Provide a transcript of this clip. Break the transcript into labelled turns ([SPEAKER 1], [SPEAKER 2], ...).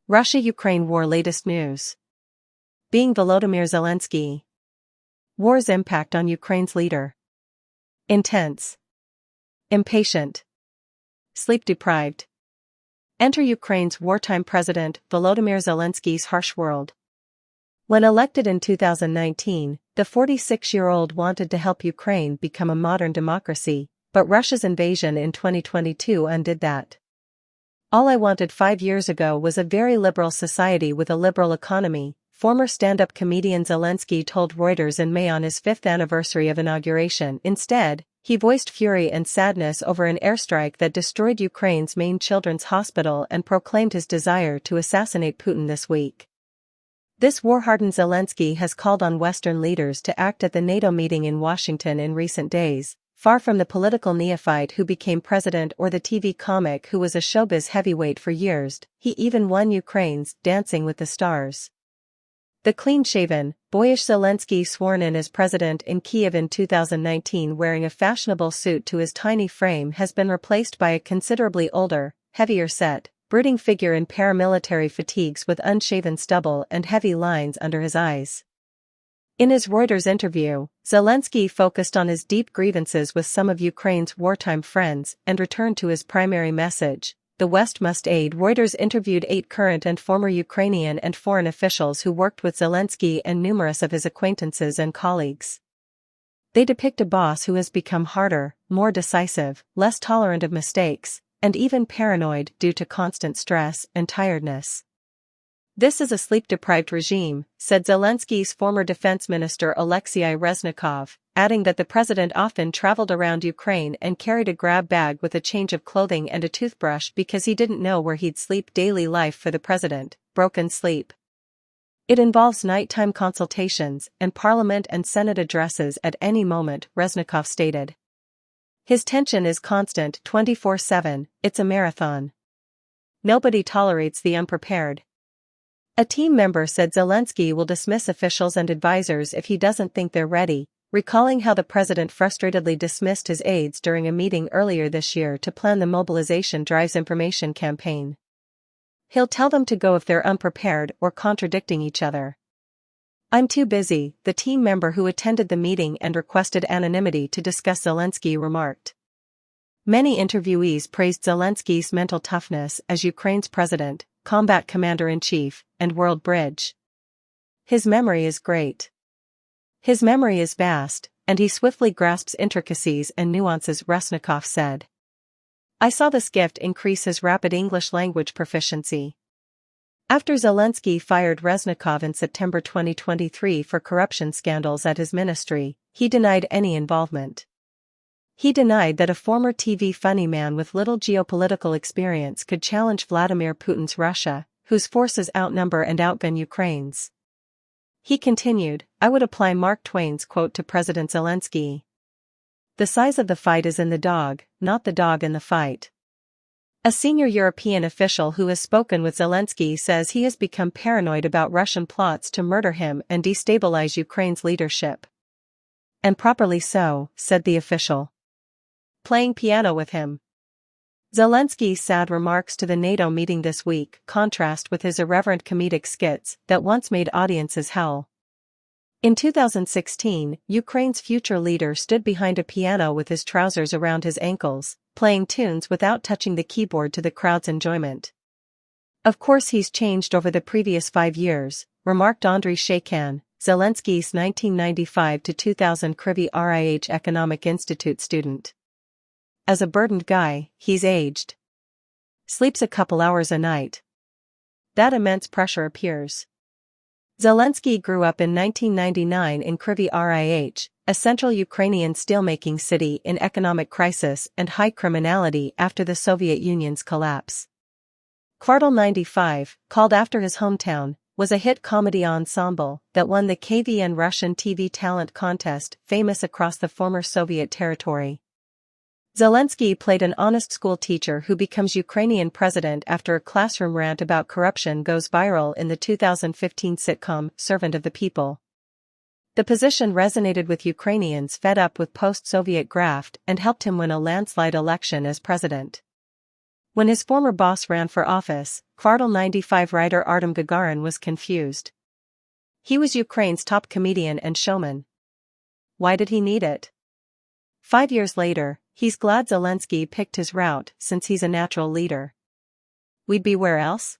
[SPEAKER 1] Russia-Ukraine war latest news. Being Volodymyr Zelenskiy. War's impact on Ukraine's leader. Intense. Impatient. Sleep-deprived. Enter Ukraine's wartime president Volodymyr Zelenskiy's harsh world. When elected in 2019, the 46-year-old wanted to help Ukraine become a modern democracy, but Russia's invasion in 2022 undid that. All I wanted 5 years ago was a very liberal society with a liberal economy, former stand-up comedian Zelensky told Reuters in May on his 5th anniversary of inauguration. Instead, he voiced fury and sadness over an airstrike that destroyed Ukraine's main children's hospital and proclaimed his desire to assassinate Putin this week. This war-hardened Zelensky has called on Western leaders to act at the NATO meeting in Washington in recent days. Far from the political neophyte who became president or the TV comic who was a showbiz heavyweight for years, he even won Ukraine's Dancing with the Stars. The clean-shaven, boyish Zelensky sworn in as president in Kyiv in 2019 wearing a fashionable suit to his tiny frame has been replaced by a considerably older, heavier-set, brooding figure in paramilitary fatigues with unshaven stubble and heavy lines under his eyes. In his Reuters interview, Zelensky focused on his deep grievances with some of Ukraine's wartime friends and returned to his primary message: the West must aid. Reuters interviewed 8 current and former Ukrainian and foreign officials who worked with Zelensky and numerous of his acquaintances and colleagues. They depict a boss who has become harder, more decisive, less tolerant of mistakes, and even paranoid due to constant stress and tiredness. This is a sleep-deprived regime, said Zelensky's former defense minister Alexei Reznikov, adding that the president often traveled around Ukraine and carried a grab bag with a change of clothing and a toothbrush because he didn't know where he'd sleep. Daily life for the president, broken sleep. It involves nighttime consultations and parliament and senate addresses at any moment, Reznikov stated. His tension is constant 24/7, it's a marathon. Nobody tolerates the unprepared. A team member said Zelensky will dismiss officials and advisors if he doesn't think they're ready, recalling how the president frustratedly dismissed his aides during a meeting earlier this year to plan the mobilization drive's information campaign. He'll tell them to go if they're unprepared or contradicting each other. I'm too busy, the team member who attended the meeting and requested anonymity to discuss Zelensky remarked. Many interviewees praised Zelensky's mental toughness as Ukraine's president, combat commander-in-chief, and world bridge. His memory is great. His memory is vast, and he swiftly grasps intricacies and nuances, Reznikov said. I saw this gift increase his rapid English language proficiency. After Zelensky fired Reznikov in September 2023 for corruption scandals at his ministry, he denied any involvement. He denied that a former TV funny man with little geopolitical experience could challenge Vladimir Putin's Russia, whose forces outnumber and outgun Ukraine's. He continued, I would apply Mark Twain's quote to President Zelensky. The size of the fight is in the dog, not the dog in the fight. A senior European official who has spoken with Zelensky says he has become paranoid about Russian plots to murder him and destabilize Ukraine's leadership. And properly so, said the official. Playing piano with him. Zelensky's sad remarks to the NATO meeting this week contrast with his irreverent comedic skits that once made audiences howl. In 2016, Ukraine's future leader stood behind a piano with his trousers around his ankles, playing tunes without touching the keyboard to the crowd's enjoyment. Of course he's changed over the previous 5 years, remarked Andriy Shakhan, Zelensky's 1995 to 2000 Kryvyi Rih Economic Institute student. As a burdened guy, he's aged. Sleeps a couple hours a night. That immense pressure appears. Zelensky grew up in 1999 in Kryvyi Rih, a central Ukrainian steelmaking city in economic crisis and high criminality after the Soviet Union's collapse. Kvartal 95, called after his hometown, was a hit comedy ensemble that won the KVN Russian TV talent contest, famous across the former Soviet territory. Zelensky played an honest school teacher who becomes Ukrainian president after a classroom rant about corruption goes viral in the 2015 sitcom Servant of the People. The position resonated with Ukrainians fed up with post-Soviet graft and helped him win a landslide election as president. When his former boss ran for office, Kvartal 95 writer Artem Gagarin was confused. He was Ukraine's top comedian and showman. Why did he need it? 5 years later, he's glad Zelensky picked his route since he's a natural leader. We'd be where else?